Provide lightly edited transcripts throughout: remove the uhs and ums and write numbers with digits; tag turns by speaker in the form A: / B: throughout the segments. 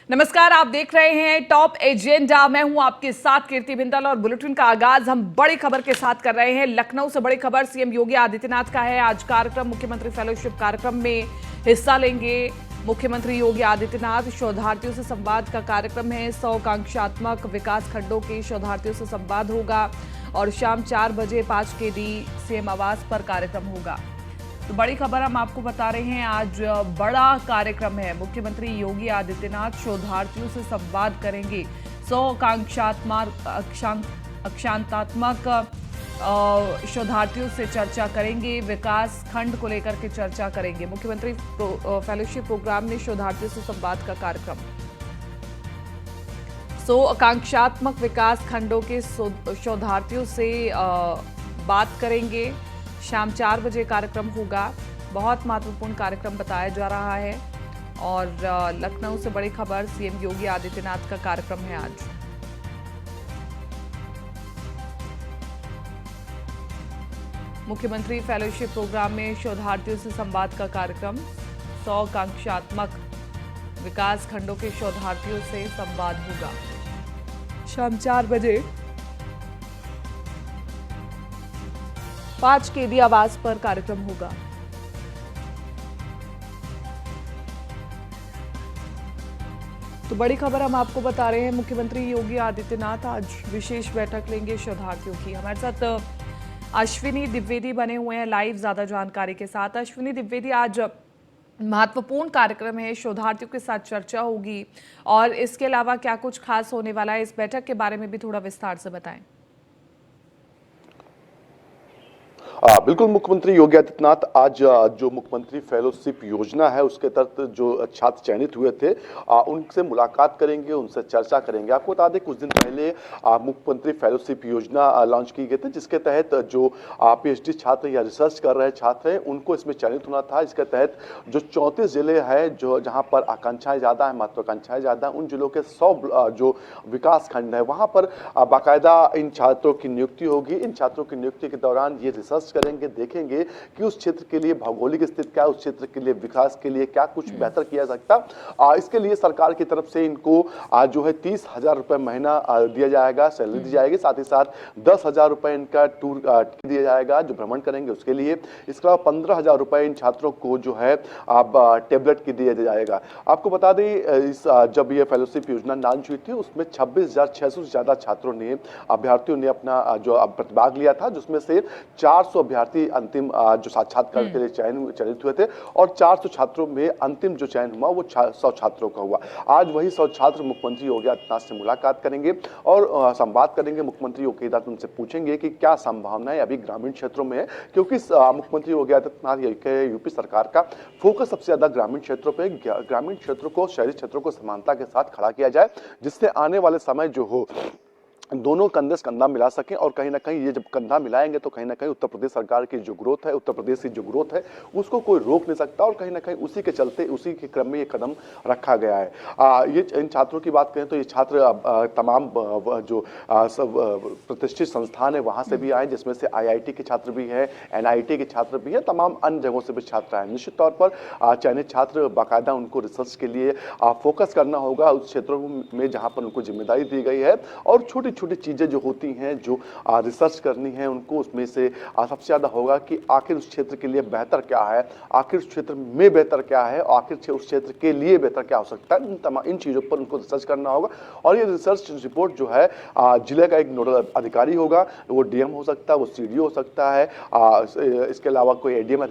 A: नमस्कार, आप देख रहे हैं टॉप एजेंडा। मैं हूं आपके साथ कीर्ति बिंदल और बुलेटिन का आगाज हम बड़ी खबर के साथ कर रहे हैं। लखनऊ से बड़ी खबर सीएम योगी आदित्यनाथ का है। आज कार्यक्रम मुख्यमंत्री फेलोशिप कार्यक्रम में हिस्सा लेंगे मुख्यमंत्री योगी आदित्यनाथ। शोधार्थियों से संवाद का कार्यक्रम है। 100 आकांक्षात्मक विकास खंडों के शोधार्थियों से संवाद होगा और शाम 4 बजे 5 KD सीएम आवास पर कार्यक्रम होगा। तो बड़ी खबर हम आपको बता रहे हैं, आज बड़ा कार्यक्रम है। मुख्यमंत्री योगी आदित्यनाथ शोधार्थियों से संवाद करेंगे। 100 आकांक्षात्मक शोधार्थियों से चर्चा करेंगे। विकास खंड को लेकर के चर्चा करेंगे। मुख्यमंत्री फेलोशिप प्रोग्राम में शोधार्थियों से संवाद का कार्यक्रम। 100 आकांक्षात्मक विकास खंडों के शोधार्थियों से बात करेंगे। शाम 4 बजे कार्यक्रम होगा। बहुत महत्वपूर्ण कार्यक्रम बताया जा रहा है और लखनऊ से बड़ी खबर सीएम योगी आदित्यनाथ का कार्यक्रम है आज। मुख्यमंत्री फेलोशिप प्रोग्राम में शोधार्थियों से संवाद का कार्यक्रम। 100 आकांक्षात्मक विकास खंडों के शोधार्थियों से संवाद होगा। शाम 4 बजे 5 KD आवास पर कार्यक्रम होगा। तो बड़ी खबर हम आपको बता रहे हैं, मुख्यमंत्री योगी आदित्यनाथ आज विशेष बैठक लेंगे शोधार्थियों की। हमारे साथ अश्विनी द्विवेदी बने हुए हैं लाइव ज्यादा जानकारी के साथ। अश्विनी द्विवेदी, आज महत्वपूर्ण कार्यक्रम है, शोधार्थियों के साथ चर्चा होगी और इसके अलावा क्या कुछ खास होने वाला है, इस बैठक के बारे में भी थोड़ा विस्तार से बताएं।
B: बिल्कुल, मुख्यमंत्री योगी आदित्यनाथ आज जो मुख्यमंत्री फेलोशिप योजना है उसके तहत जो छात्र चयनित हुए थे उनसे मुलाकात करेंगे, उनसे चर्चा करेंगे। आपको बता दें कुछ दिन पहले मुख्यमंत्री फेलोशिप योजना लॉन्च की गई थी, जिसके तहत जो PhD छात्र या रिसर्च कर रहे छात्र हैं उनको इसमें चयनित होना था। इसके तहत जो 34 जिले हैं जो जहाँ पर आकांक्षाएं ज्यादा है, महत्वाकांक्षाएं ज्यादा है, उन जिलों के 100 जो विकास खंड है वहां पर बाकायदा इन छात्रों की नियुक्ति होगी। इन छात्रों की नियुक्ति के दौरान ये रिसर्च करेंगे, देखेंगे कि उस क्षेत्र के लिए भौगोलिक स्थिति क्या है, उस क्षेत्र के लिए विकास के लिए क्या कुछ बेहतर किया जा सकता। इसके लिए सरकार की तरफ से इनको जो है 30,000 रुपए महीना दिया जाएगा, सैलरी दी जाएगी। साथ ही साथ 10,000 रुपए इनका टूर दिया जाएगा जो भ्रमण करेंगे उसके लिए। इसके अलावा 15,000 रुपए इन छात्रों को जो है टेबलेट की दिया जाएगा। आपको बता दें जब ये फेलोशिप योजना लॉन्च हुई थी उसमें 26,600 से ज्यादा छात्रों ने, अभ्यर्थियों ने अपना जो प्रतिभाग लिया था, जिसमें से 400 अभ्यर्थी अंतिम जो साक्षात्कार के लिए चयनित हुए थे और 400 छात्रों में अंतिम जो चयन हुआ वो 100 छात्रों का हुआ। आज वही 100 छात्र मुख्यमंत्री योगी आदित्यनाथ से मुलाकात करेंगे और संवाद करेंगे। मुख्यमंत्री योगी आदित्यनाथ उनसे पूछेंगे कि क्या संभावनाएं अभी ग्रामीण क्षेत्रों में है, क्योंकि मुख्यमंत्री योगी आदित्यनाथ यूपी सरकार का फोकस सबसे ज्यादा ग्रामीण क्षेत्रों पर। ग्रामीण क्षेत्रों को शहरी क्षेत्रों को समानता के साथ खड़ा किया जाए, जिससे आने वाले समय जो हो दोनों कंधे से कंधा मिला सकें और कहीं ना कहीं ये जब कंधा मिलाएंगे तो कहीं ना कहीं उत्तर प्रदेश सरकार की जो ग्रोथ है, उत्तर प्रदेश की जो ग्रोथ है उसको कोई रोक नहीं सकता और कहीं ना कहीं उसी के चलते, उसी के क्रम में ये कदम रखा गया है। ये इन छात्रों की बात करें तो ये छात्र तमाम जो प्रतिष्ठित संस्थान है वहां से भी आए, जिसमें से IIT के छात्र भी हैं, NIT के छात्र भी हैं, तमाम अन्य जगहों से भी छात्र आए। निश्चित तौर पर चयनित छात्र बाकायदा उनको रिसर्च के लिए फोकस करना होगा उस क्षेत्रों में जहां पर उनको जिम्मेदारी दी गई है और छोटी छोटी चीजें जो होती हैं जो रिसर्च करनी है उनको उसमें से सबसे ज्यादा होगा कि आखिर उस क्षेत्र के लिए बेहतर क्या है, आखिर उस क्षेत्र में बेहतर क्या है, आखिर उस क्षेत्र के लिए बेहतर क्या हो सकता है। इन चीजों पर उनको रिसर्च करना होगा और ये रिसर्च रिपोर्ट जो है जिले का एक नोडल अधिकारी होगा, वो DM हो सकता है, वो CD हो सकता है, इसके अलावा कोई ADM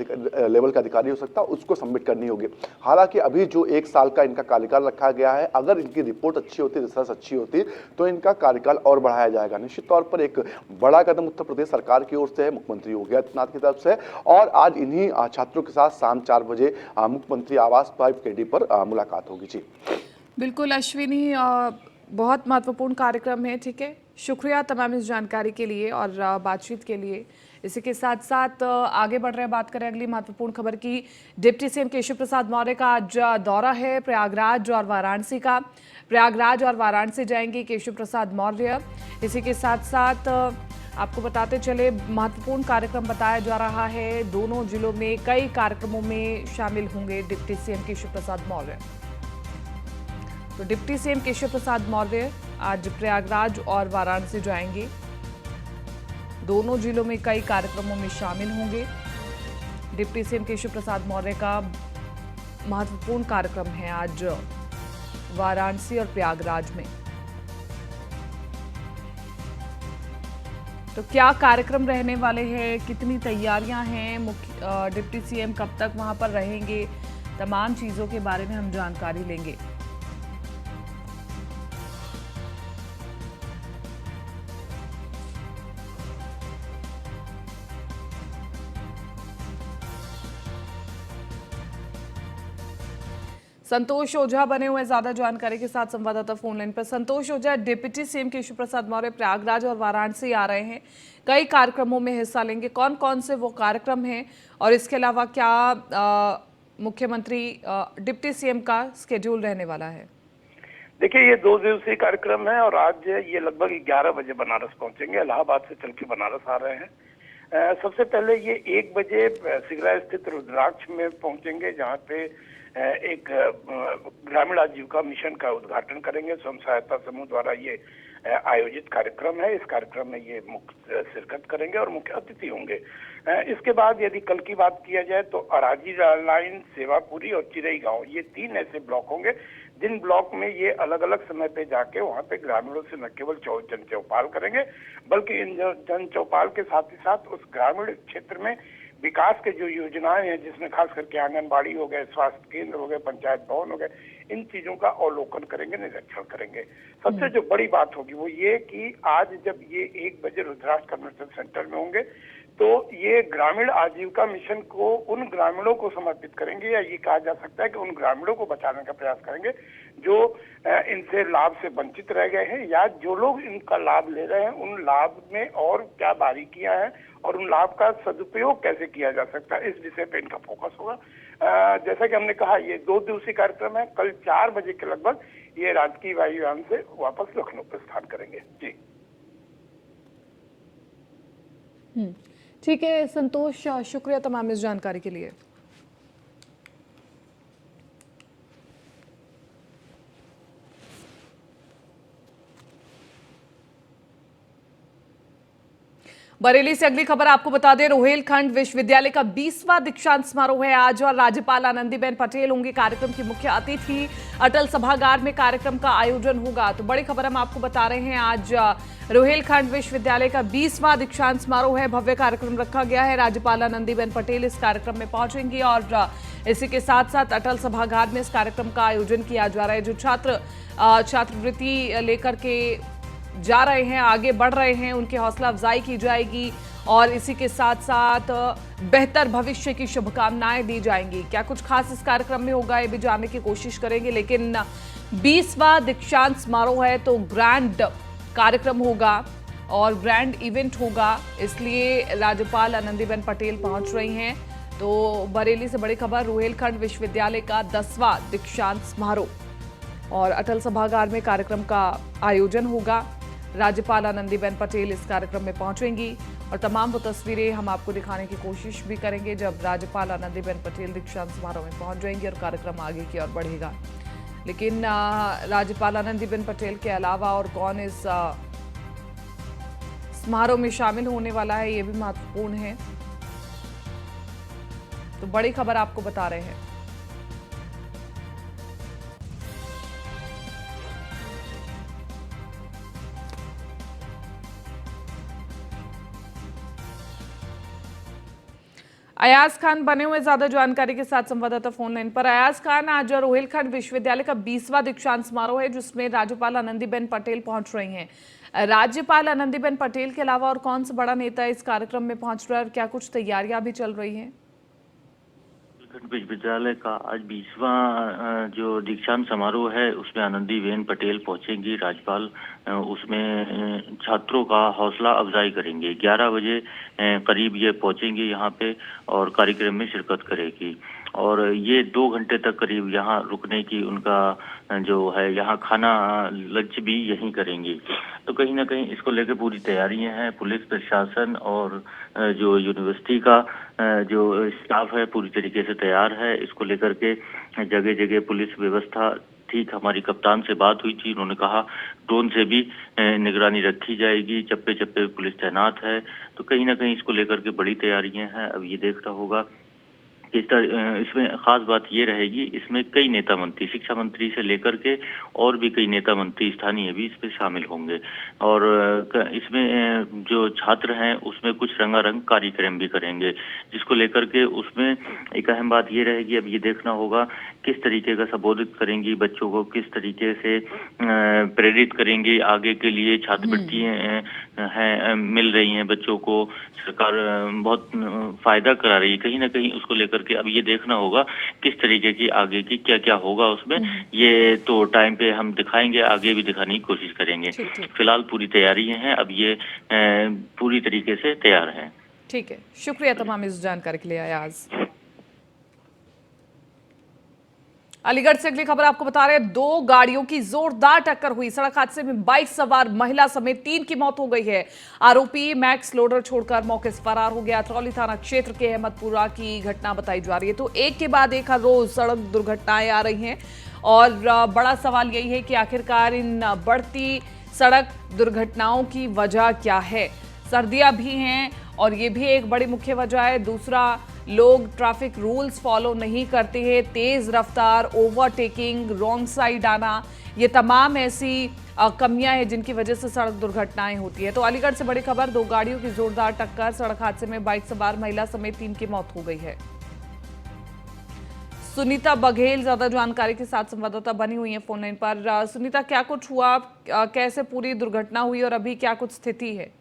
B: लेवल का अधिकारी हो सकता है, उसको सबमिट करनी होगी। हालांकि अभी जो 1 साल का इनका कार्यकाल रखा गया है, अगर इनकी रिपोर्ट अच्छी होती, रिसर्च अच्छी होती तो इनका कार्यकाल और बढ़ाया जाएगा। निश्चित तौर पर एक बड़ा कदम उत्तर प्रदेश सरकार की ओर से है, मुख्यमंत्री योगी आदित्यनाथ की तरफ से। और आज इन्हीं छात्रों के साथ शाम 4 बजे मुख्यमंत्री आवास 5 KD पर मुलाकात होगी। जी
A: बिल्कुल अश्विनी, बहुत महत्वपूर्ण कार्यक्रम है। ठीक है, शुक्रिया तमाम इस जानकारी के लिए और बातचीत के लिए। इसी के साथ साथ आगे बढ़ रहे हैं, बात करें अगली महत्वपूर्ण खबर की। डिप्टी सीएम केशव प्रसाद मौर्य का आज दौरा है प्रयागराज और वाराणसी का। प्रयागराज और वाराणसी जाएंगे केशव प्रसाद मौर्य। इसी के साथ साथ आपको बताते चले, महत्वपूर्ण कार्यक्रम बताया जा रहा है। दोनों जिलों में कई कार्यक्रमों में शामिल होंगे डिप्टी सीएम केशव प्रसाद मौर्य। तो डिप्टी सीएम केशव प्रसाद मौर्य आज प्रयागराज और वाराणसी जाएंगे। दोनों जिलों में कई कार्यक्रमों में शामिल होंगे। डिप्टी सीएम केशव प्रसाद मौर्य का महत्वपूर्ण कार्यक्रम है आज वाराणसी और प्रयागराज में। तो क्या कार्यक्रम रहने वाले हैं, कितनी तैयारियां हैं, डिप्टी सीएम कब तक वहां पर रहेंगे, तमाम चीजों के बारे में हम जानकारी लेंगे। संतोष ओझा बने हुए ज्यादा जानकारी के साथ संवाददाता फोन लाइन पर। संतोष ओझा, डिप्टी सीएम केशव प्रसाद मौर्य प्रयागराज और वाराणसी आ रहे हैं, कई कार्यक्रमों में हिस्सा लेंगे। कौन कौन से वो कार्यक्रम हैं और इसके अलावा क्या मुख्यमंत्री डिप्टी सीएम का स्केड्यूल रहने वाला है?
C: देखिए, ये 2 दिवसीय कार्यक्रम है और आज ये लगभग 11 बजे बनारस पहुंचेंगे। इलाहाबाद से चल के बनारस आ रहे हैं। सबसे पहले ये 1 बजे सिगरा स्थित रुद्राक्ष में पहुंचेंगे, जहाँ पे एक ग्रामीण आजीविका मिशन का उद्घाटन करेंगे। स्वयं सहायता समूह द्वारा ये आयोजित कार्यक्रम है। इस कार्यक्रम में ये मुख्य शिरकत करेंगे और मुख्य अतिथि होंगे। इसके बाद यदि कल की बात किया जाए तो अराजी लाइन, सेवापुरी और चिरई गांव, ये 3 ऐसे ब्लॉक होंगे जिन ब्लॉक में ये अलग अलग समय पे जाके वहाँ पे ग्रामीणों से न केवल जन चौपाल करेंगे, बल्कि इन जन चौपाल के साथ ही साथ उस ग्रामीण क्षेत्र में विकास के जो योजनाएं हैं, जिसमें खास करके आंगनबाड़ी हो गए, स्वास्थ्य केंद्र हो गए, पंचायत भवन हो गए, इन चीजों का अवलोकन करेंगे, निरीक्षण करेंगे। सबसे जो बड़ी बात होगी वो ये कि आज जब ये 1 बजे रुद्राक्ष कन्वेंशन सेंटर में होंगे तो ये ग्रामीण आजीविका मिशन को उन ग्रामीणों को समर्पित करेंगे, या ये कहा जा सकता है कि उन ग्रामीणों को बचाने का प्रयास करेंगे जो इनसे लाभ से वंचित रह गए हैं, या जो लोग इनका लाभ ले रहे हैं उन लाभ में और क्या बारीकियां हैं और उन लाभ का सदुपयोग कैसे किया जा सकता है, इस विषय पे इनका फोकस होगा। जैसा कि हमने कहा, ये 2 दिवसीय कार्यक्रम है। कल 4 बजे के लगभग ये राजकीय वायुयान से वापस लखनऊ प्रस्थान करेंगे। जी
A: ठीक है संतोष, शुक्रिया तमाम इस जानकारी के लिए। बरेली से अगली खबर आपको बता दें, रोहेलखंड विश्वविद्यालय का 20वां दीक्षांत समारोह है आज और राज्यपाल आनंदीबेन पटेल होंगे कार्यक्रम की मुख्य अतिथि। अटल सभागार में कार्यक्रम का आयोजन होगा। तो बड़ी खबर हम आपको बता रहे हैं, आज रोहेलखंड विश्वविद्यालय का 20वां दीक्षांत समारोह है। भव्य कार्यक्रम रखा गया है। राज्यपाल आनंदीबेन पटेल इस कार्यक्रम में पहुंचेंगी और इसी के साथ साथ अटल सभागार में इस कार्यक्रम का आयोजन किया जा रहा है। जो छात्र छात्रवृत्ति लेकर के जा रहे हैं, आगे बढ़ रहे हैं, उनकी हौसला अफजाई की जाएगी और इसी के साथ साथ बेहतर भविष्य की शुभकामनाएं दी जाएंगी। क्या कुछ खास इस कार्यक्रम में होगा, ये भी जानने की कोशिश करेंगे। लेकिन 20वां दीक्षांत समारोह है तो ग्रैंड कार्यक्रम होगा और ग्रैंड इवेंट होगा, इसलिए राज्यपाल आनंदीबेन पटेल पहुंच रही हैं। तो बरेली से बड़ी खबर, रोहेलखंड विश्वविद्यालय का 10वां दीक्षांत समारोह और अटल सभागार में कार्यक्रम का आयोजन होगा। राज्यपाल आनंदीबेन पटेल इस कार्यक्रम में पहुंचेंगी और तमाम वो तस्वीरें हम आपको दिखाने की कोशिश भी करेंगे जब राज्यपाल आनंदीबेन पटेल दीक्षांत समारोह में पहुंच जाएंगी और कार्यक्रम आगे की ओर बढ़ेगा। लेकिन राज्यपाल आनंदीबेन पटेल के अलावा और कौन इस समारोह में शामिल होने वाला है, ये भी महत्वपूर्ण है। तो बड़ी खबर आपको बता रहे हैं। अयाज खान बने हुए ज्यादा जानकारी के साथ संवाददाता फोन लाइन पर। अयाज खान, आज रोहेलखंड विश्वविद्यालय का 20वां दीक्षांत समारोह है जिसमें राज्यपाल आनंदीबेन पटेल पहुंच रही हैं। राज्यपाल आनंदीबेन पटेल के अलावा और कौन सा बड़ा नेता इस कार्यक्रम में पहुंच रहा है और क्या कुछ तैयारियां भी चल रही हैं?
D: विश्वविद्यालय का आज 20वां जो दीक्षांत समारोह है उसमें आनंदीबेन पटेल पहुंचेंगी। राज्यपाल उसमें छात्रों का हौसला अफजाई करेंगे। 11 बजे करीब ये पहुंचेंगे यहाँ पे और कार्यक्रम में शिरकत करेगी और ये 2 घंटे तक करीब यहाँ रुकने की उनका जो है, यहाँ खाना लंच भी यहीं करेंगी। तो कहीं ना कहीं इसको लेकर पूरी तैयारियां हैं। पुलिस प्रशासन और जो यूनिवर्सिटी का जो स्टाफ है पूरी तरीके से तैयार है। इसको लेकर के जगह जगह पुलिस व्यवस्था ठीक हमारी कप्तान से बात हुई थी, उन्होंने कहा ड्रोन से भी निगरानी रखी जाएगी, चप्पे चप्पे पुलिस तैनात है। तो कहीं ना कहीं इसको लेकर के बड़ी तैयारियां हैं। अब ये देखना होगा कि इसमें खास बात ये रहेगी, इसमें कई नेता मंत्री, शिक्षा मंत्री से लेकर के और भी कई नेता मंत्री स्थानीय भी इसमें शामिल होंगे। और इसमें जो छात्र हैं उसमें कुछ रंगारंग कार्यक्रम भी करेंगे, जिसको लेकर के उसमें एक अहम बात ये रहेगी, अब ये देखना होगा किस तरीके का संबोधित करेंगी बच्चों को, किस तरीके से प्रेरित करेंगी आगे के लिए। छात्रवृत्ति हैं मिल रही हैं बच्चों को, सरकार बहुत फायदा करा रही है, कहीं ना कहीं उसको लेकर के अब ये देखना होगा किस तरीके की आगे की क्या क्या होगा उसमें। ये तो टाइम पे हम दिखाएंगे, आगे भी दिखाने की कोशिश करेंगे। फिलहाल पूरी तैयारी है, अब ये पूरी तरीके से तैयार है।
A: ठीक है, शुक्रिया तमाम इस जानकारी के लिए अयाज। अलीगढ़ से अगली खबर आपको बता रहे हैं, 2 गाड़ियों की जोरदार टक्कर हुई। सड़क हादसे में बाइक सवार महिला समेत 3 की मौत हो गई है। आरोपी मैक्स लोडर छोड़कर मौके से फरार हो गया। अतरौली थाना क्षेत्र के अहमदपुरा की घटना बताई जा रही है। तो एक के बाद एक हर रोज सड़क दुर्घटनाएं आ रही हैं और बड़ा सवाल यही है कि आखिरकार इन बढ़ती सड़क दुर्घटनाओं की वजह क्या है। सर्दियां भी हैं और ये भी एक बड़ी मुख्य वजह है। दूसरा, लोग ट्रैफिक रूल्स फॉलो नहीं करते हैं, तेज रफ्तार, ओवरटेकिंग, रॉन्ग साइड आना, ये तमाम ऐसी कमियां हैं जिनकी वजह से सड़क दुर्घटनाएं होती है। तो अलीगढ़ से बड़ी खबर, 2 गाड़ियों की जोरदार टक्कर, सड़क हादसे में बाइक सवार महिला समेत 3 की मौत हो गई है। सुनीता बघेल ज्यादा जानकारी के साथ संवाददाता बनी हुई है फोन लाइन पर। सुनीता, क्या कुछ हुआ, कैसे पूरी दुर्घटना हुई और अभी क्या कुछ स्थिति है?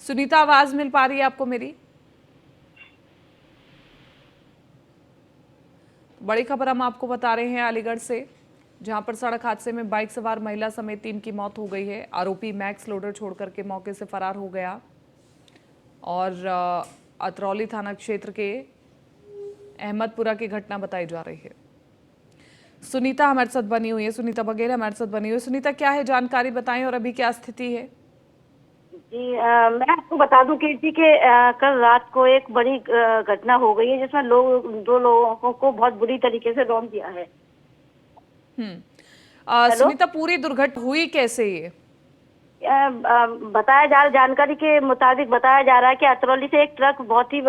A: सुनीता, आवाज मिल पा रही है आपको मेरी? बड़ी खबर हम आपको बता रहे हैं अलीगढ़ से, जहां पर सड़क हादसे में बाइक सवार महिला समेत 3 की मौत हो गई है। आरोपी मैक्स लोडर छोड़कर के मौके से फरार हो गया और अतरौली थाना क्षेत्र के अहमदपुरा की घटना बताई जा रही है। सुनीता हमारे साथ बनी हुई है, सुनीता बघेल हमारे साथ बनी हुई है। सुनीता, क्या है जानकारी बताएं और अभी क्या स्थिति है?
E: जी, मैं आपको बता दूं कीर्ति के कल रात को एक बड़ी घटना हो गई है जिसमें 2 लोगों को बहुत बुरी तरीके से रौंद दिया है।
A: सुनीता, पूरी दुर्घटना हुई कैसे ये?
E: जानकारी के मुताबिक बताया जा रहा है कि अतरौली से एक ट्रक बहुत ही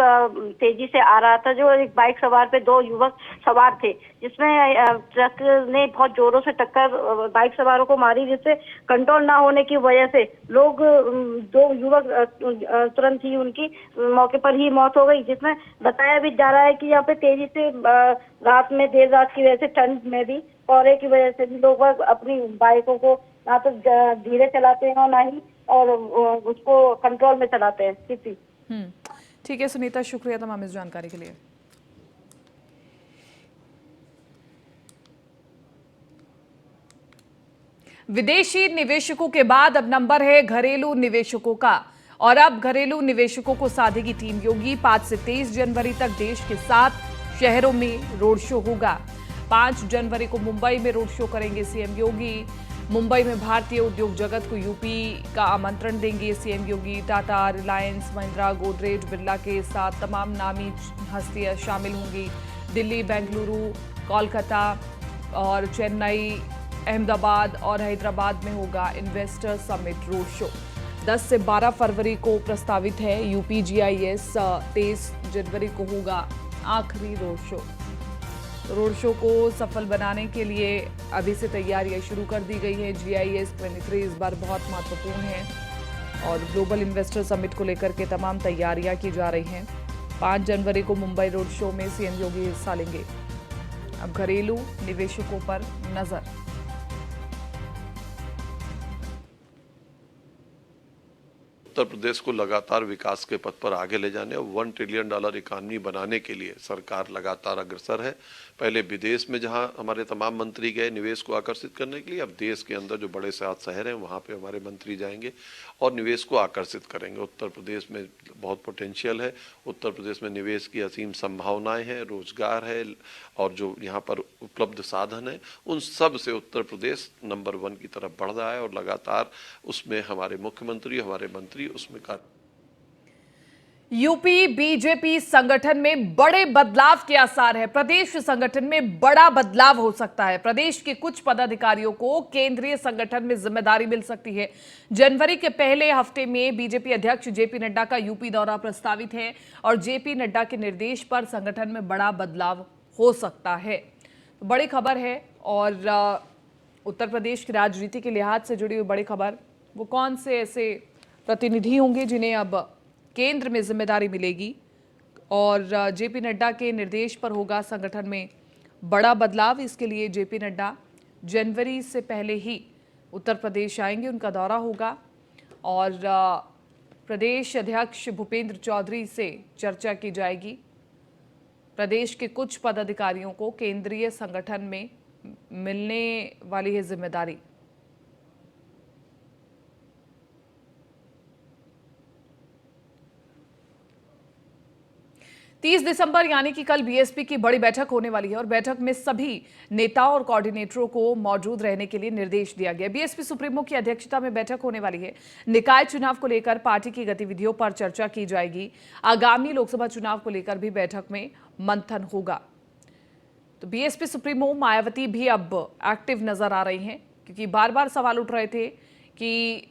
E: तेजी से आ रहा था, जो एक बाइक सवार पे 2 युवक सवार थे, जिसमें ट्रक ने बहुत जोरों से टक्कर बाइक सवारों को मारी, जिससे कंट्रोल ना होने की वजह से 2 युवक तुरंत ही उनकी मौके पर ही मौत हो गई। जिसमें बताया भी जा रहा है कि यहाँ पे तेजी से रात में, देर रात की वजह से, ठंड में भी, कोहरे की वजह से भी लोग अपनी बाइकों को ना तो धीरे चलाते हैं ना ही और उसको कंट्रोल में चलाते हैं।
A: ठीक है सुनीता, शुक्रिया तमाम इस जानकारी के लिए। विदेशी निवेशकों के बाद अब नंबर है घरेलू निवेशकों का, और अब घरेलू निवेशकों को साधेगी टीम योगी। 5 से 23 जनवरी तक देश के 7 शहरों में रोड शो होगा। 5 जनवरी को मुंबई में रोड शो करेंगे सीएम योगी। मुंबई में भारतीय उद्योग जगत को यूपी का आमंत्रण देंगे सीएम योगी। टाटा, रिलायंस, महिंद्रा, गोदरेज, बिरला के साथ तमाम नामी हस्तियां शामिल होंगी। दिल्ली, बेंगलुरु, कोलकाता और चेन्नई, अहमदाबाद और हैदराबाद में होगा इन्वेस्टर समिट रोड शो। 10 से 12 फरवरी को प्रस्तावित है यूपी GIS। 23 जनवरी को होगा आखिरी रोड शो। रोड शो को सफल बनाने के लिए अभी से तैयारियां शुरू कर दी गई है। GIS 23 इस बार बहुत महत्वपूर्ण है और ग्लोबल इन्वेस्टर समिट को लेकर के तमाम तैयारियां की जा रही हैं। 5 जनवरी को मुंबई रोड शो में सीएम योगी हिस्सा लेंगे। अब घरेलू निवेशकों पर नजर।
F: उत्तर प्रदेश को लगातार विकास के पथ पर आगे ले जाने और $1 ट्रिलियन इकॉनमी बनाने के लिए सरकार लगातार अग्रसर है। पहले विदेश में जहां हमारे तमाम मंत्री गए निवेश को आकर्षित करने के लिए, अब देश के अंदर जो बड़े 7 शहर हैं वहां पे हमारे मंत्री जाएंगे और निवेश को आकर्षित करेंगे। उत्तर प्रदेश में बहुत पोटेंशियल है, उत्तर प्रदेश में निवेश की असीम संभावनाएं हैं, रोजगार है और जो यहाँ पर उपलब्ध साधन है उन सब से उत्तर प्रदेश नंबर 1 की तरफ बढ़ रहा है और लगातार उसमें हमारे मुख्यमंत्री, हमारे मंत्री उसमें
A: यूपी बीजेपी संगठन में बड़े बदलाव के आसार है। प्रदेश संगठन में बड़ा बदलाव हो सकता है। प्रदेश के कुछ पदाधिकारियों को केंद्रीय संगठन में जिम्मेदारी मिल सकती है। जनवरी के पहले हफ्ते में बीजेपी अध्यक्ष जेपी नड्डा का यूपी दौरा प्रस्तावित है और जेपी नड्डा के निर्देश पर संगठन में बड़ा बदलाव हो सकता है। तो बड़ी खबर है और उत्तर प्रदेश की राजनीति के लिहाज से जुड़ी हुई बड़ी खबर, वो कौन से ऐसे प्रतिनिधि होंगे जिन्हें अब केंद्र में जिम्मेदारी मिलेगी और जेपी नड्डा के निर्देश पर होगा संगठन में बड़ा बदलाव। इसके लिए जेपी नड्डा जनवरी से पहले ही उत्तर प्रदेश आएंगे, उनका दौरा होगा और प्रदेश अध्यक्ष भूपेंद्र चौधरी से चर्चा की जाएगी। प्रदेश के कुछ पदाधिकारियों को केंद्रीय संगठन में मिलने वाली है जिम्मेदारी। तीस दिसंबर यानी कि कल बीएसपी की बड़ी बैठक होने वाली है और बैठक में सभी नेताओं और कोऑर्डिनेटरों को मौजूद रहने के लिए निर्देश दिया गया। बीएसपी सुप्रीमो की अध्यक्षता में बैठक होने वाली है। निकाय चुनाव को लेकर पार्टी की गतिविधियों पर चर्चा की जाएगी। आगामी लोकसभा चुनाव को लेकर भी बैठक में मंथन होगा। तो बीएसपी सुप्रीमो मायावती भी अब एक्टिव नजर आ रही हैं, क्योंकि बार बार सवाल उठ रहे थे कि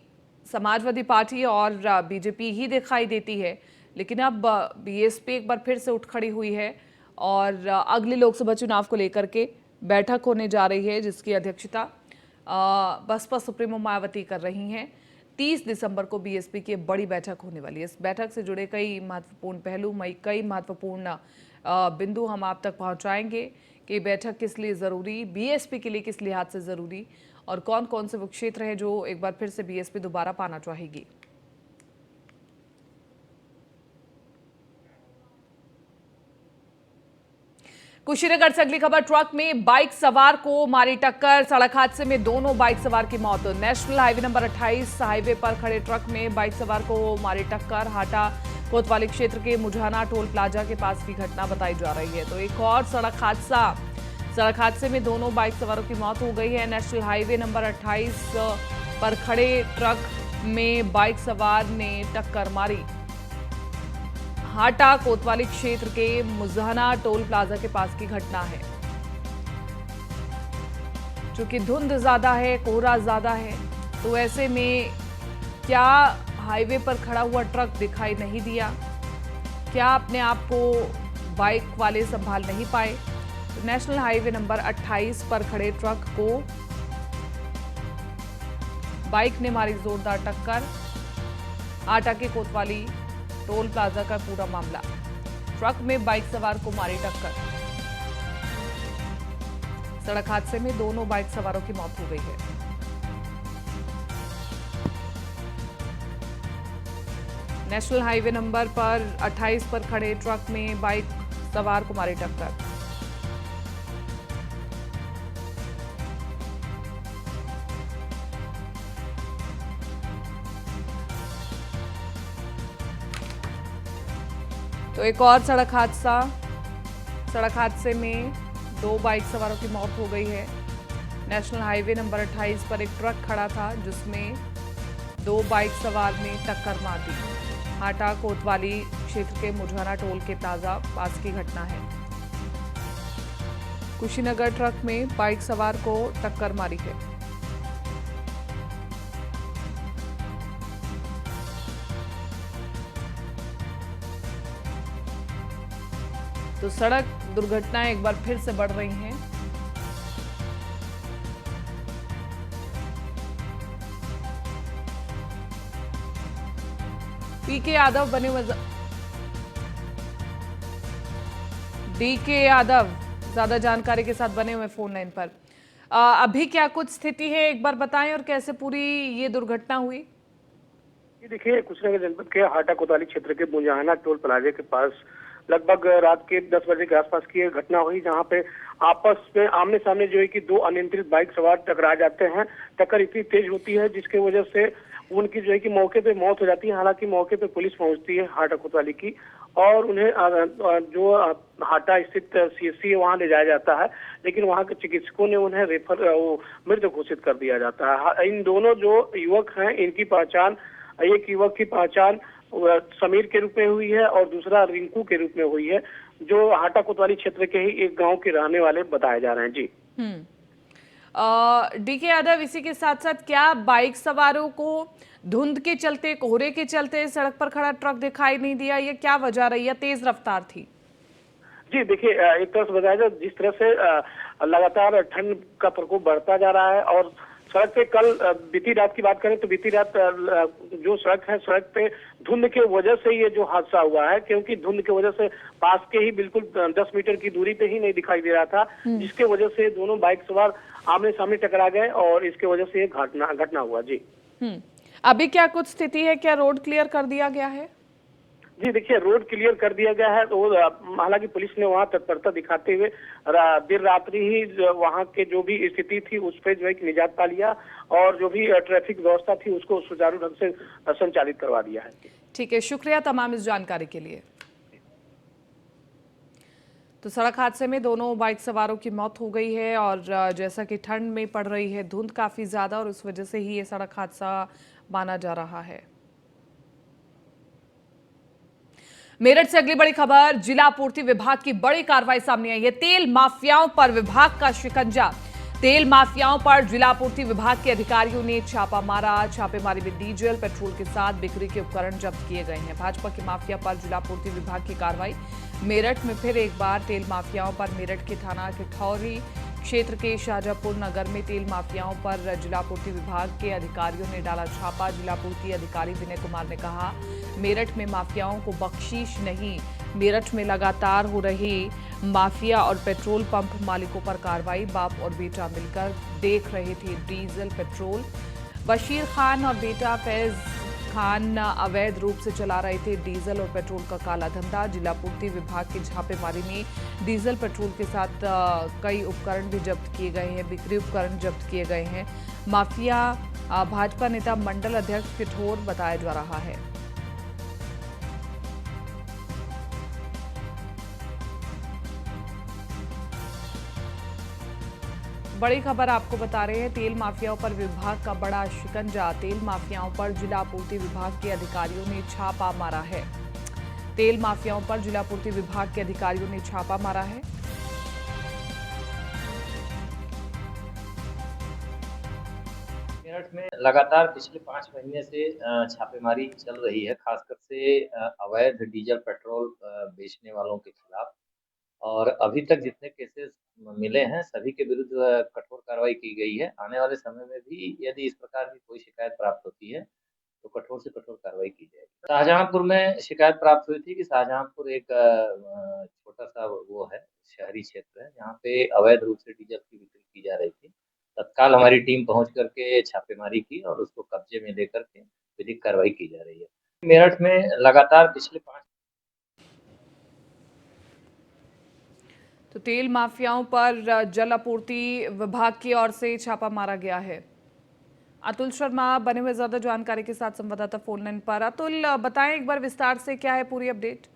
A: समाजवादी पार्टी और बीजेपी ही दिखाई देती है, लेकिन अब बीएसपी एक बार फिर से उठ खड़ी हुई है और अगले लोकसभा चुनाव को लेकर के बैठक होने जा रही है, जिसकी अध्यक्षता बसपा सुप्रीमो मायावती कर रही हैं। 30 दिसंबर को बीएसपी की बड़ी बैठक होने वाली है। इस बैठक से जुड़े कई महत्वपूर्ण पहलू, कई महत्वपूर्ण बिंदु हम आप तक पहुंचाएंगे कि बैठक किस लिए ज़रूरी, बीएसपी के लिए किस लिहाज से ज़रूरी और कौन कौन से वो क्षेत्र हैं जो एक बार फिर से बीएसपी दोबारा पाना चाहेगी। कुशीनगर से अगली खबर, ट्रक में बाइक सवार को मारी टक्कर। सड़क हादसे में दोनों बाइक सवार की मौत। नेशनल हाईवे नंबर 28 हाईवे पर खड़े ट्रक में बाइक सवार को मारी टक्कर। हाटा कोतवाली क्षेत्र के मुझाना टोल प्लाजा के पास की घटना बताई जा रही है। तो एक और सड़क हादसे में दोनों बाइक सवारों की मौत हो गई है। नेशनल हाईवे नंबर 28 पर खड़े ट्रक में बाइक सवार ने टक्कर मारी। हाटा कोतवाली क्षेत्र के मुझाना टोल प्लाजा के पास की घटना है। चूंकि धुंध ज्यादा है, कोहरा ज्यादा है, तो ऐसे में क्या हाईवे पर खड़ा हुआ ट्रक दिखाई नहीं दिया? क्या अपने आप को बाइक वाले संभाल नहीं पाए? तो नेशनल हाईवे नंबर 28 पर खड़े ट्रक को बाइक ने मारी जोरदार टक्कर। हाटा के कोतवाली टोल प्लाजा का पूरा मामला, ट्रक में बाइक सवार को मारी टक्कर। सड़क हादसे में दोनों बाइक सवारों की मौत हो गई है। नेशनल हाईवे नंबर पर 28 पर खड़े ट्रक में बाइक सवार को मारी टक्कर। तो एक और सड़क हादसे में दो बाइक सवारों की मौत हो गई है। नेशनल हाईवे नंबर 28 पर एक ट्रक खड़ा था जिसमें दो बाइक सवार ने टक्कर मार दी। हाटा कोतवाली क्षेत्र के मुझाना टोल के प्लाजा पास की घटना है। कुशीनगर ट्रक में बाइक सवार को टक्कर मारी है। तो सड़क दुर्घटनाएं एक बार फिर से बढ़ रही हैं। पीके यादव बने हुए डीके यादव ज्यादा जानकारी के साथ बने हुए फोन लाइन पर। अभी क्या कुछ स्थिति है, एक बार बताएं, और कैसे पूरी ये दुर्घटना हुई?
C: ये देखिए, कुशीनगर जनपद के हाटा कोतवाली क्षेत्र के मुझाना टोल प्लाजा के पास लगभग रात के 10 बजे के आसपास की घटना हुई, जहां पे आपस में आमने सामने जो है कि दो अनियंत्रित बाइक सवार टकरा जाते हैं। टक्कर इतनी तेज होती है जिसके वजह से उनकी जो है कि मौके पे मौत हो जाती है। हालांकि मौके पे पुलिस पहुंचती है हाटा कोतवाली की और उन्हें जो हाटा स्थित सीएचसी है वहां ले जाया जाता है, लेकिन वहां के चिकित्सकों ने उन्हें मृत घोषित कर दिया जाता है। इन दोनों जो युवक हैं, इनकी पहचान, एक युवक की पहचान समीर के रूप में हुई है और दूसरा रिंकू के रूप में हुई है, जो हाटा कोतवाली क्षेत्र के ही एक गांव के रहने वाले बताए जा रहे हैं। जी
A: डीके यादव, इसी के साथ साथ क्या बाइक सवारों को धुंध के चलते, कोहरे के चलते सड़क पर खड़ा ट्रक दिखाई नहीं दिया? ये क्या वजह रही है? तेज रफ्तार थी?
C: जी देखिए, एक तरह से बताया जाए, जिस तरह से लगातार ठंड का प्रकोप बढ़ता जा रहा है और सड़क पे कल बीती रात की बात करें तो बीती रात जो सड़क है, सड़क पे धुंध के वजह से ये जो हादसा हुआ है, क्योंकि धुंध की वजह से पास के ही बिल्कुल 10 मीटर की दूरी पे ही नहीं दिखाई दे रहा था, जिसके वजह से दोनों बाइक सवार आमने सामने टकरा गए और इसके वजह से ये घटना हुआ। जी
A: अभी क्या कुछ स्थिति है? क्या रोड क्लियर कर दिया गया है?
C: जी देखिए, रोड क्लियर कर दिया गया है। तो हालांकि पुलिस ने वहां तत्परता दिखाते हुए देर रात्रि ही वहां के जो भी स्थिति थी उस पर जो है निजात पा लिया और जो भी ट्रैफिक व्यवस्था थी उसको सुचारू ढंग से संचालित करवा दिया है।
A: ठीक है, शुक्रिया तमाम इस जानकारी के लिए। तो सड़क हादसे में दोनों बाइक सवारों की मौत हो गई है और जैसा कि ठंड में पड़ रही है धुंध काफी ज्यादा और उस वजह से ही ये सड़क हादसा माना जा रहा है। मेरठ से अगली बड़ी खबर, जिला आपूर्ति विभाग की बड़ी कार्रवाई सामने आई है। तेल माफियाओं पर विभाग का शिकंजा। तेल माफियाओं पर जिला आपूर्ति विभाग के अधिकारियों ने छापा मारा। छापेमारी में डीजल, पेट्रोल के साथ बिक्री के उपकरण जब्त किए गए हैं। भाजपा के माफिया पर जिला आपूर्ति विभाग की कार्रवाई। मेरठ में फिर एक बार तेल माफियाओं पर मेरठ के थाना किठौरी क्षेत्र के शाहजहांपुर नगर में तेल माफियाओं पर जिला आपूर्ति विभाग के अधिकारियों ने डाला छापा। जिला आपूर्ति अधिकारी विनय कुमार ने कहा, मेरठ में माफियाओं को बख्शीश नहीं। मेरठ में लगातार हो रही माफिया और पेट्रोल पंप मालिकों पर कार्रवाई। बाप और बेटा मिलकर देख रहे थे डीजल पेट्रोल। बशीर खान और बेटा फैज खान अवैध रूप से चला रहे थे डीजल और पेट्रोल का काला धंधा। जिला आपूर्ति विभाग की छापेमारी में डीजल पेट्रोल के साथ कई उपकरण भी जब्त किए गए हैं, बिक्री उपकरण जब्त किए गए हैं। माफिया भाजपा नेता मंडल अध्यक्ष किठौर बताया जा रहा है। बड़ी खबर आपको बता रहे हैं, तेल माफियाओं पर विभाग का बड़ा शिकंजा। तेल माफियाओं पर जिला आपूर्ति विभाग के अधिकारियों ने छापा मारा है। तेल माफियाओं पर जिला आपूर्ति विभाग के अधिकारियों ने छापा मारा है।
G: मेरठ में लगातार पिछले 5 महीने से छापेमारी चल रही है, खासकर से अवैध डीजल पेट्रोल बेचने वालों के खिलाफ। और अभी तक जितने केसेस मिले हैं सभी के विरुद्ध कठोर कार्रवाई की गई है। आने वाले समय में भी यदि इस प्रकार की कोई शिकायत प्राप्त होती है तो कठोर से कठोर कार्रवाई की जाएगी। शाहजहांपुर में शिकायत प्राप्त हुई थी कि शाहजहांपुर एक छोटा सा वो है, शहरी क्षेत्र है, जहाँ पे अवैध रूप से डीजल की बिक्री की जा रही थी। तत्काल हमारी टीम पहुंच करके छापेमारी की और उसको कब्जे में लेकर के विधिक कार्रवाई की जा रही है। मेरठ में लगातार पिछले 5
A: तो तेल माफियाओं पर जल आपूर्ति विभाग की ओर से छापा मारा गया है। अतुल शर्मा बने हुए ज्यादा जानकारी के साथ संवाददाता फोन लाइन पर। अतुल, बताएं एक बार विस्तार से क्या है पूरी अपडेट।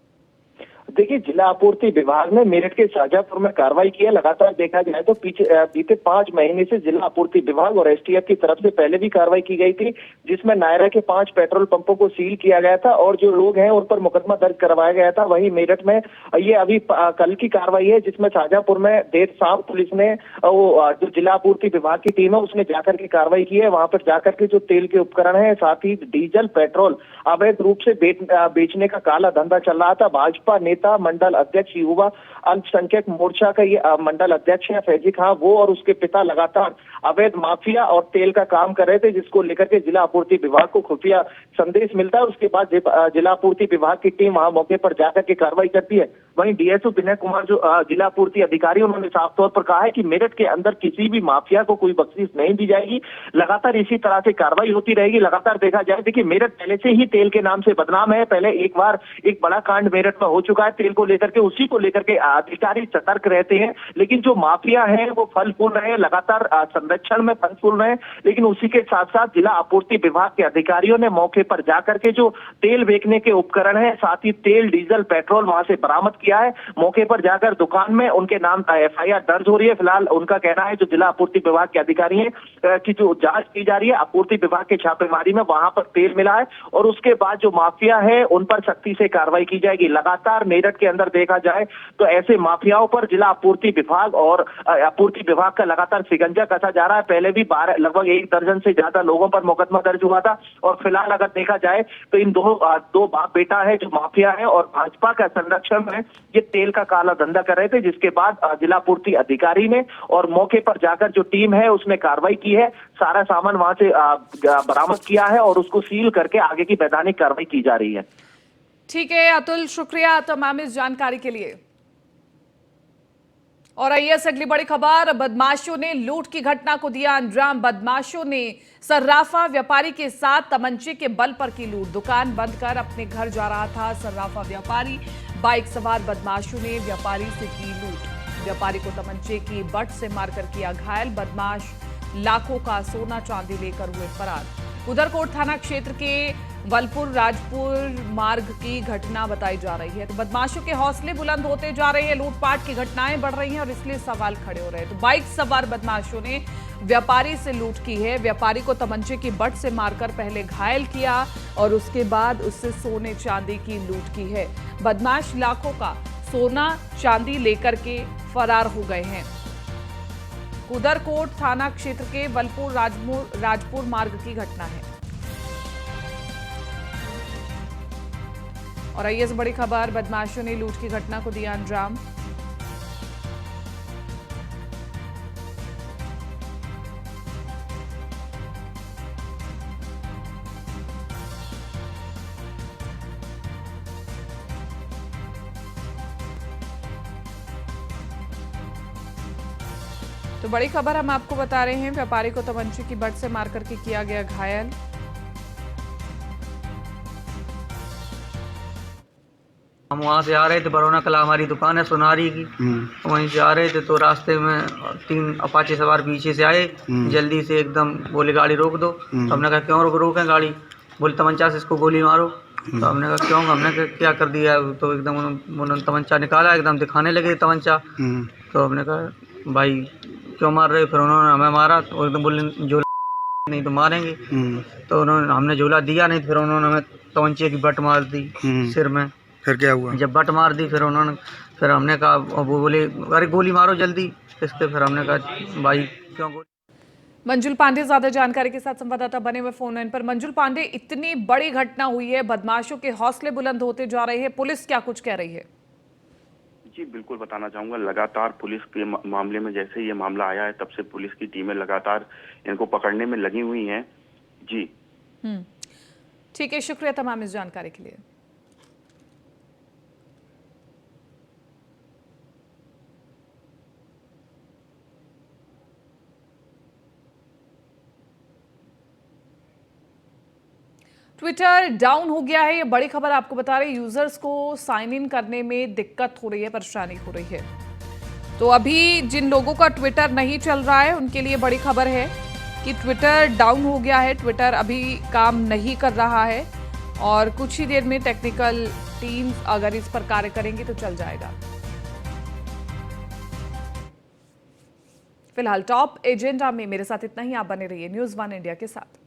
H: देखिए, जिला आपूर्ति विभाग ने मेरठ के शाहजहांपुर में कार्रवाई की है। लगातार देखा जाए तो बीते 5 महीने से जिला आपूर्ति विभाग और एसटीएफ की तरफ से पहले भी कार्रवाई की गई थी, जिसमें नायरा के 5 पेट्रोल पंपों को सील किया गया था और जो लोग हैं उन पर मुकदमा दर्ज करवाया गया था। वहीं मेरठ में ये अभी कल की कार्रवाई है, जिसमें शाहजहांपुर में देर शाम पुलिस ने जो जिला आपूर्ति विभाग की टीम है उसने जाकर के कार्रवाई की है। वहां पर जाकर के जो तेल के उपकरण है, साथ ही डीजल पेट्रोल अवैध रूप से बेचने का काला धंधा चल रहा था। भाजपा नेता मंडल अध्यक्ष युवा अल्पसंख्यक मोर्चा का ये मंडल अध्यक्ष है फैजी खान, वो और उसके पिता लगातार अवैध माफिया और तेल का काम कर रहे थे, जिसको लेकर के जिला आपूर्ति विभाग को खुफिया संदेश मिलता है। उसके बाद जिला आपूर्ति विभाग की टीम वहां मौके पर जाकर के कार्रवाई करती है। वहीं डीएसओ विनय कुमार जो जिला आपूर्ति अधिकारी, उन्होंने साफ तौर पर कहा है कि मेरठ के अंदर किसी भी माफिया को कोई बख्शीश नहीं दी जाएगी। लगातार इसी तरह से कार्रवाई होती रहेगी। लगातार देखा जाए, देखिए मेरठ पहले से ही तेल के नाम से बदनाम है। पहले एक बार एक बड़ा कांड मेरठ में हो चुका है तेल को लेकर के, उसी को लेकर के अधिकारी सतर्क रहते हैं। लेकिन जो माफिया है वो फल फूल रहे हैं, लगातार संरक्षण में फल फूल रहे हैं। लेकिन उसी के साथ साथ जिला आपूर्ति विभाग के अधिकारियों ने मौके पर जाकर के जो तेल बेचने के उपकरण है, साथ ही तेल, डीजल, पेट्रोल वहां से बरामद किया है। मौके पर जाकर दुकान में उनके नाम FIR दर्ज हो रही है। फिलहाल उनका कहना है, जो जिला आपूर्ति विभाग के अधिकारी हैं, कि जो जांच की जा रही है आपूर्ति विभाग के छापेमारी में, वहां पर तेल मिला है और उसके बाद जो माफिया है उन पर सख्ती से कार्रवाई की जाएगी। लगातार मेरठ के अंदर देखा जाए तो ऐसे माफियाओं पर जिला आपूर्ति विभाग और आपूर्ति विभाग का लगातार शिकंजा कसा जा रहा है। पहले भी लगभग 1 दर्जन से ज्यादा लोगों पर मुकदमा दर्ज हुआ था और फिलहाल अगर देखा जाए तो इन दो बाप बेटा है जो माफिया है और भाजपा का संरक्षण में ये तेल का काला धंधा कर रहे थे, जिसके बाद जिला पूर्ति अधिकारी ने और मौके पर जाकर जो टीम है उसने कार्रवाई की है। सारा सामान वहां से बरामद किया है और उसको सील करके आगे की वैधानिक कार्रवाई की जा रही है।
A: ठीक है अतुल, शुक्रिया तमाम इस जानकारी के लिए। और आइए से अगली बड़ी खबर। बदमाशों ने लूट की घटना को दिया अंजाम। बदमाशों ने सर्राफा व्यापारी के साथ तमंचे के बल पर की लूट। दुकान बंद कर अपने घर जा रहा था सर्राफा व्यापारी। बाइक सवार बदमाशों ने व्यापारी से की लूट। व्यापारी को तमंचे की बट से मारकर किया घायल। बदमाश लाखों का सोना चांदी लेकर हुए फरार। उदरकोट थाना क्षेत्र के वलपुर राजपुर मार्ग की घटना बताई जा रही है। तो बदमाशों के हौसले बुलंद होते जा रहे हैं, लूटपाट की घटनाएं बढ़ रही हैं और इसलिए सवाल खड़े हो रहे हैं। तो बाइक सवार बदमाशों ने व्यापारी से लूट की है। व्यापारी को तमंचे की बट से मारकर पहले घायल किया और उसके बाद उससे सोने चांदी की लूट की है। बदमाश लाखों का सोना चांदी लेकर के फरार हो गए हैं। उदरकोट थाना क्षेत्र के वलपुर राजपुर मार्ग की घटना है। और आइए से बड़ी खबर। बदमाशों ने लूट की घटना को दिया अंजाम। तो बड़ी खबर हम आपको बता रहे हैं, व्यापारी को तमंचे की बट से मारकर के किया गया घायल।
I: हम वहाँ से आ रहे थे, बरौना कला हमारी दुकान है सुनारी की, वहीं से आ रहे थे तो रास्ते में 3 अपाचे सवार पीछे से आए। जल्दी से एकदम बोले गाड़ी रोक दो। तो हमने कहा क्यों रोकें गाड़ी? बोले तमंचा से इसको गोली मारो। तो हमने कहा क्यों? हमने कहा क्या कर दिया? तो एकदम उन्होंने तमंचा निकाला, एकदम दिखाने लगे तमंचा। तो हमने कहा भाई क्यों मार रहे? फिर उन्होंने हमें मारा तो एकदम बोले झोला नहीं तो मारेंगे। तो हमने झोला दिया नहीं, फिर उन्होंने हमें तमंचे की बट मार दी सिर में।
J: फिर क्या हुआ?
I: जब बट मार दी फिर हमने कहा, वो बोले अरे गोली मारो जल्दी इसके। फिर हमने कहा भाई क्यों गोली।
A: मंजुल पांडे ज्यादा जानकारी के साथ संवाददाता बने हुए फोन लाइन पर। मंजुल पांडे, इतनी बड़ी घटना हुई है, बदमाशों के हौसले बुलंद होते जा रहे हैं, पुलिस क्या कुछ कह रही है?
K: जी बिल्कुल बताना चाहूंगा। लगातार पुलिस के मामले में, जैसे ये मामला आया है तब से पुलिस की टीमें लगातार इनको पकड़ने में लगी हुई हैं। जी
A: ठीक है, शुक्रिया तमाम इस जानकारी के लिए। ट्विटर डाउन हो गया है, ये बड़ी खबर आपको बता रहे हैं। यूजर्स को साइन इन करने में दिक्कत हो रही है, परेशानी हो रही है। तो अभी जिन लोगों का ट्विटर नहीं चल रहा है उनके लिए बड़ी खबर है कि ट्विटर डाउन हो गया है। ट्विटर अभी काम नहीं कर रहा है और कुछ ही देर में टेक्निकल टीम अगर इस पर कार्य करेंगे तो चल जाएगा। फिलहाल टॉप एजेंडा में मेरे साथ इतना ही। आप बने रहिए न्यूज़ 1 इंडिया के साथ।